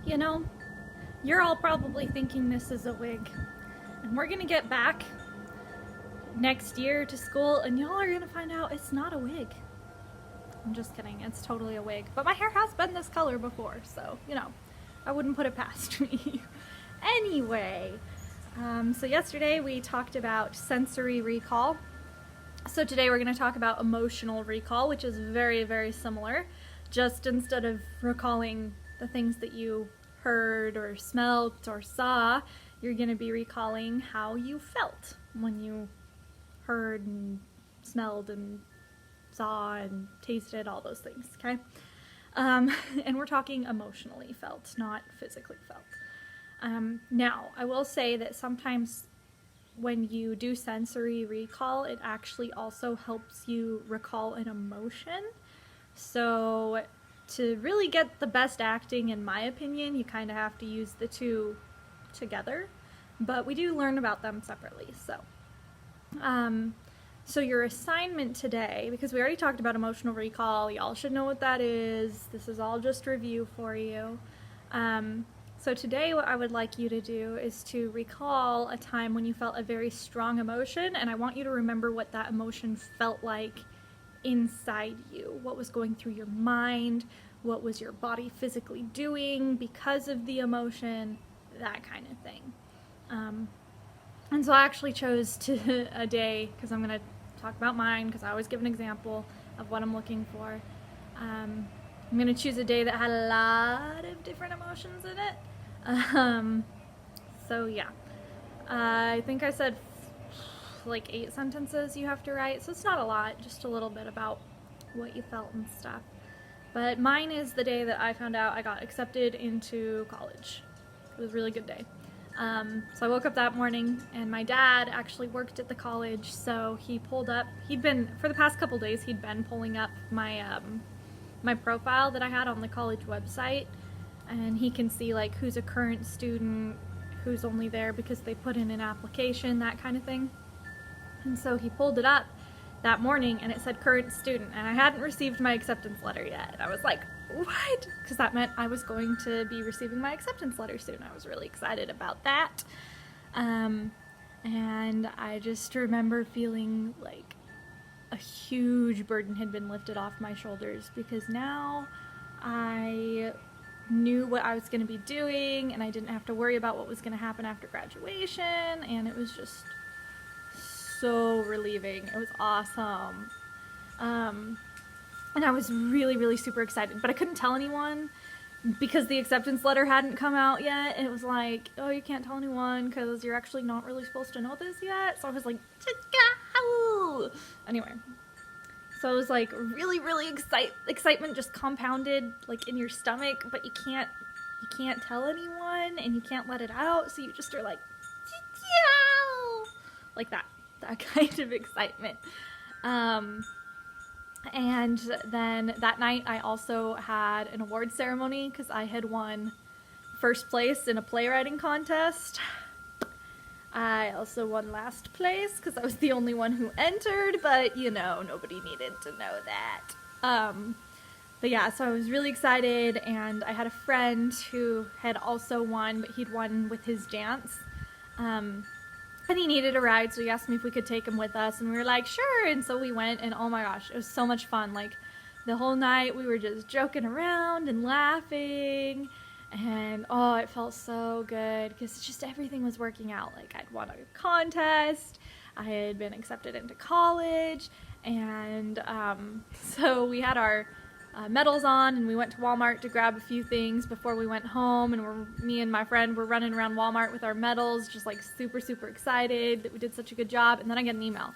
You know, you're all probably thinking this is a wig. And we're gonna get back next year to school and y'all are gonna find out it's not a wig. I'm just kidding, it's totally a wig. But my hair has been this color before, so, I wouldn't put it past me. Anyway, so yesterday we talked about sensory recall. So today we're going to talk about emotional recall, which is very, very similar. Just instead of recalling the things that you heard or smelt or saw, you're going to be recalling how you felt when you heard and smelled and saw and tasted all those things, okay? And we're talking emotionally felt, not physically felt. Now, I will say that sometimes when you do sensory recall, it actually also helps you recall an emotion. So to really get the best acting, in my opinion, you kind of have to use the two together, but we do learn about them separately. So your assignment today, because we already talked about emotional recall, y'all should know what that is. This is all just review for you. So today what I would like you to do is to recall a time when you felt a very strong emotion, and I want you to remember what that emotion felt like inside you. What was going through your mind, what was your body physically doing because of the emotion, that kind of thing. And so I actually chose a day, because I'm going to talk about mine, because I always give an example of what I'm looking for. I'm going to choose a day that had a lot of different emotions in it. So yeah, I think I said like 8 sentences you have to write, so it's not a lot, just a little bit about what you felt and stuff. But mine is the day that I found out I got accepted into college. It was a really good day. So I woke up that morning, and my dad actually worked at the college, so he pulled up, for the past couple days, he'd been pulling up my profile that I had on the college website, and he can see like who's a current student, who's only there because they put in an application, that kind of thing. And so he pulled it up that morning and it said current student, and I hadn't received my acceptance letter yet. And I was like, what? Because that meant I was going to be receiving my acceptance letter soon. I was really excited about that. And I just remember feeling like a huge burden had been lifted off my shoulders, because now I knew what I was going to be doing and I didn't have to worry about what was going to happen after graduation, and it was just so relieving. It was awesome. And I was really, really super excited, but I couldn't tell anyone because the acceptance letter hadn't come out yet. And it was like, oh, you can't tell anyone because you're actually not really supposed to know this yet. So I was like, anyway. So it was like really, really excitement just compounded like in your stomach, but you can't tell anyone and you can't let it out. So you just are like that kind of excitement. And then that night I also had an award ceremony because I had won first place in a playwriting contest. I also won last place because I was the only one who entered, but nobody needed to know that. But yeah, so I was really excited, and I had a friend who had also won, but he'd won with his dance. And he needed a ride, so he asked me if we could take him with us, and we were like, sure, and so we went, and oh my gosh, it was so much fun. Like, the whole night we were just joking around and laughing, and oh, it felt so good, because just everything was working out. Like, I'd won a contest, I had been accepted into college, and so we had our medals on, and we went to Walmart to grab a few things before we went home, and me and my friend were running around Walmart with our medals, just like super, super excited that we did such a good job. And then I get an email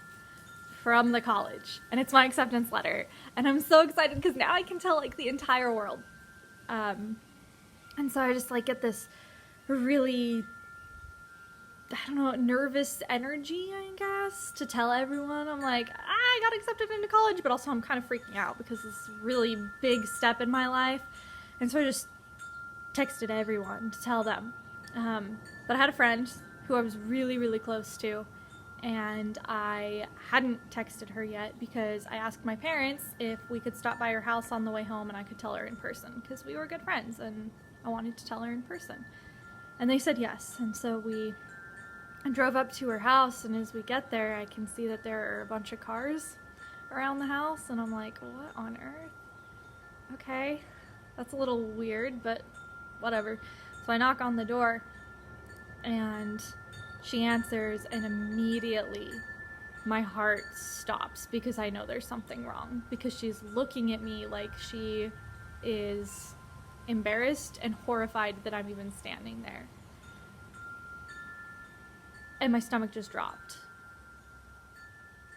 from the college, and it's my acceptance letter, and I'm so excited because now I can tell like the entire world. And so I just like get this really, I don't know, nervous energy, I guess, to tell everyone. I'm like, I got accepted into college, but also I'm kind of freaking out because it's a really big step in my life. And so I just texted everyone to tell them. But I had a friend who I was really, really close to, and I hadn't texted her yet because I asked my parents if we could stop by her house on the way home and I could tell her in person because we were good friends and I wanted to tell her in person. And they said yes. And so I drove up to her house, and as we get there, I can see that there are a bunch of cars around the house, and I'm like, what on earth? Okay, that's a little weird, but whatever. So I knock on the door, and she answers, and immediately my heart stops because I know there's something wrong, because she's looking at me like she is embarrassed and horrified that I'm even standing there. And my stomach just dropped.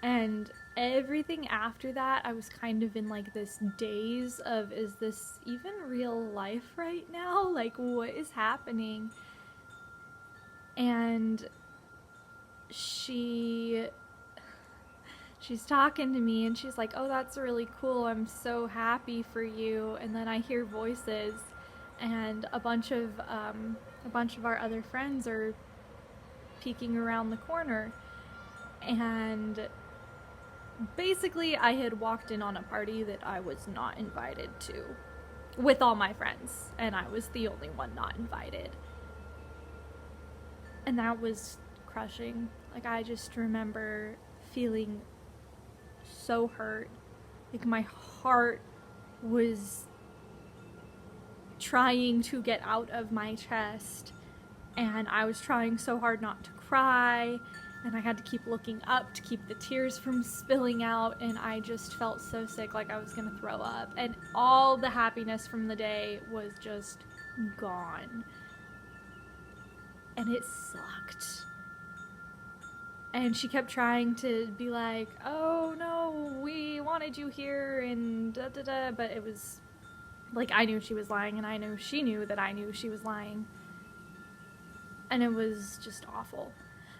And everything after that, I was kind of in like this daze of, is this even real life right now? Like, what is happening? And she's talking to me, and she's like, oh, that's really cool. I'm so happy for you. And then I hear voices, and a bunch of our other friends are peeking around the corner. And basically, I had walked in on a party that I was not invited to with all my friends, and I was the only one not invited. And that was crushing. Like, I just remember feeling so hurt. Like, my heart was trying to get out of my chest, and I was trying so hard not to cry, and I had to keep looking up to keep the tears from spilling out, and I just felt so sick, like I was gonna throw up, and all the happiness from the day was just gone. And it sucked. And she kept trying to be like, oh no, we wanted you here, and da da da, but it was like, I knew she was lying, and I knew she knew that I knew she was lying. And it was just awful.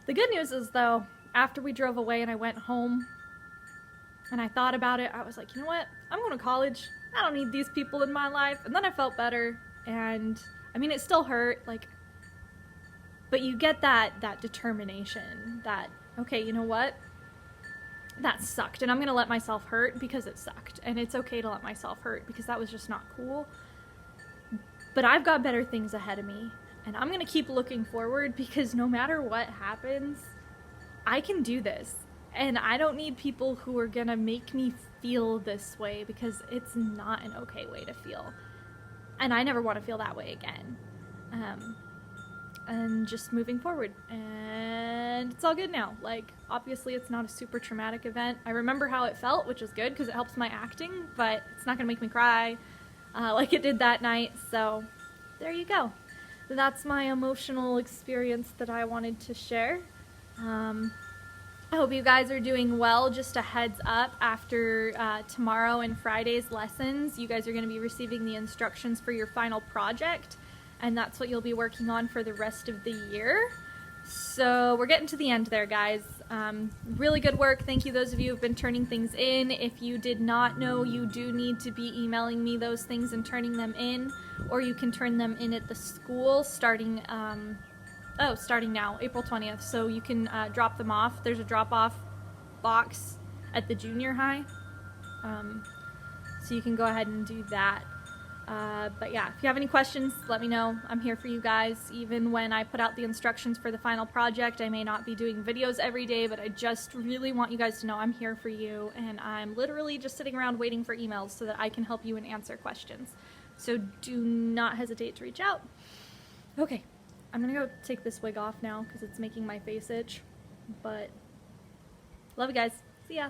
The good news is, though, after we drove away and I went home and I thought about it, I was like, you know what? I'm going to college. I don't need these people in my life. And then I felt better. And I mean, it still hurt, like, but you get that determination that, okay, you know what? That sucked, and I'm gonna let myself hurt because it sucked, and it's okay to let myself hurt because that was just not cool. But I've got better things ahead of me, and I'm gonna keep looking forward, because no matter what happens, I can do this, and I don't need people who are gonna make me feel this way, because it's not an okay way to feel, and I never want to feel that way again. And just moving forward, and it's all good now. Like, obviously it's not a super traumatic event. I remember how it felt, which is good because it helps my acting, but it's not gonna make me cry like it did that night. So there you go. That's my emotional experience that I wanted to share. I hope you guys are doing well. Just a heads up, after tomorrow and Friday's lessons, you guys are going to be receiving the instructions for your final project, and that's what you'll be working on for the rest of the year. So we're getting to the end there, guys. Really good work. Thank you, those of you who've been turning things in. If you did not know, you do need to be emailing me those things and turning them in, or you can turn them in at the school starting now, April 20th. So you can drop them off. There's a drop-off box at the junior high. So you can go ahead and do that. But yeah, if you have any questions, let me know. I'm here for you guys. Even when I put out the instructions for the final project, I may not be doing videos every day, but I just really want you guys to know I'm here for you, and I'm literally just sitting around waiting for emails so that I can help you and answer questions. So do not hesitate to reach out. Okay, I'm gonna go take this wig off now because it's making my face itch, but love you guys. See ya.